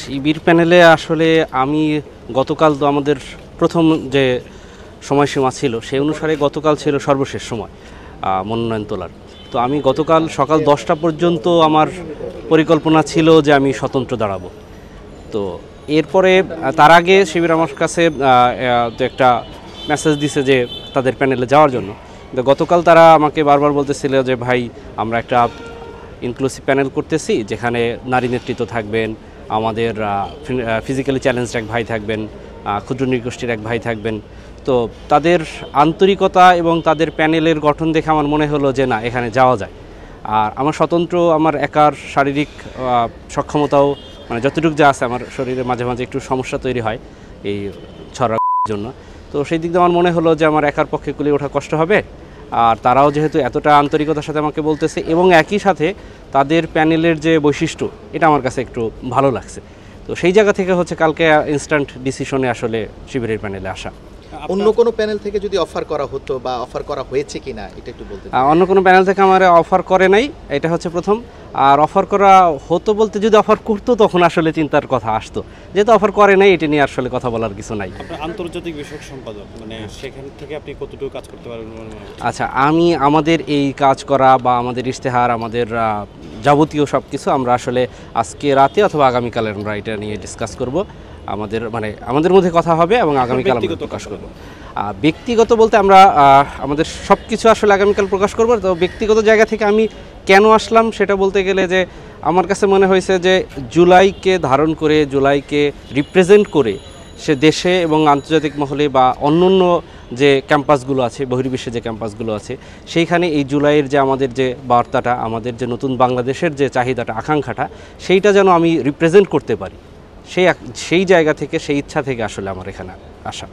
শিবির প্যানেলে আসলে আমি গতকাল তো আমাদের প্রথম যে সময়সীমা ছিল সেই অনুসারে গতকাল ছিল সর্বশেষ সময় মনোনয়ন তোলার। তো আমি গতকাল সকাল 10টা পর্যন্ত আমার পরিকল্পনা ছিল যে আমি স্বতন্ত্র দাঁড়াবো। তো এরপরে তার আগে শিবির আমার কাছে একটা মেসেজ দিছে যে তাদের প্যানেলে যাওয়ার জন্য। গতকাল তারা আমাকে বারবার বলতেছিল যে ভাই আমরা একটা ইনক্লুসিভ প্যানেল করতেছি, যেখানে নারী নেতৃত্ব থাকবেন, আমাদের ফিজিক্যালি চ্যালেঞ্জড এক ভাই থাকবেন, ক্ষুদ্র নৃগোষ্ঠীর এক ভাই থাকবেন। তো তাদের আন্তরিকতা এবং তাদের প্যানেলের গঠন দেখে আমার মনে হলো যে না, এখানে যাওয়া যায়। আর আমার স্বতন্ত্র আমার একার শারীরিক সক্ষমতাও মানে যতটুকু যা আছে, আমার শরীরে মাঝে মাঝে একটু সমস্যা তৈরি হয় এই ছড়ার জন্য। তো সেই দিক দিয়ে আমার মনে হলো যে আমার একার পক্ষে কুলিয়ে ওঠা কষ্ট হবে। আর তারাও যেহেতু এতটা আন্তরিকতার সাথে আমাকে বলতেছে এবং একই সাথে তাদের প্যানেলের যে বৈশিষ্ট্য, এটা আমার কাছে একটু ভালো লাগছে। তো সেই জায়গা থেকে হচ্ছে কালকে ইনস্ট্যান্ট ডিসিশনে আসলে শিবিরের প্যানেলে আসা। অন্য কোনো প্যানেল থেকে যদি অফার করা হতো বা অফার করা হয়েছে কিনা এটা একটু বলতে। অন্য কোনো প্যানেল থেকে আমার অফার করে নাই, এটা হচ্ছে প্রথম। আর অফার করা হতো বলতে, যদি অফার করতো তখন আসলে চিন্তার কথা আসতো, যেহেতু অফার করে নাই এটা নিয়ে আসলে কথা বলার কিছু নাই। আন্তর্জাতিক বিষয়ক সম্পাদক, মানে সেখান থেকে আপনি কতটুকু কাজ করতে পারবেন? আচ্ছা, আমি আমাদের এই কাজ করা বা আমাদের ইশতেহার, আমাদের যাবতীয় সব কিছু আমরা আসলে আজকে রাতে অথবা আগামীকালে আমরা এটা নিয়ে ডিসকাস করব। আমাদের মধ্যে কথা হবে এবং আগামীকাল আমরা প্রকাশ করব। ব্যক্তিগত বলতে আমরা আমাদের সব কিছু আসলে আগামীকাল প্রকাশ করব। তো ব্যক্তিগত জায়গা থেকে আমি কেন আসলাম সেটা বলতে গেলে যে আমার কাছে মনে হয়েছে যে জুলাইকে ধারণ করে, জুলাইকে রিপ্রেজেন্ট করে সে দেশে এবং আন্তর্জাতিক মহলে বা অন্যান্য যে ক্যাম্পাসগুলো আছে, বহির্বিশ্বে যে ক্যাম্পাসগুলো আছে, সেইখানে এই জুলাইয়ের যে আমাদের যে বার্তাটা, আমাদের যে নতুন বাংলাদেশের যে চাহিদাটা, আকাঙ্ক্ষাটা, সেইটা যেন আমি রিপ্রেজেন্ট করতে পারি, সেই জায়গা থেকে, সেই ইচ্ছা থেকে আসলে আমার এখানে আসা।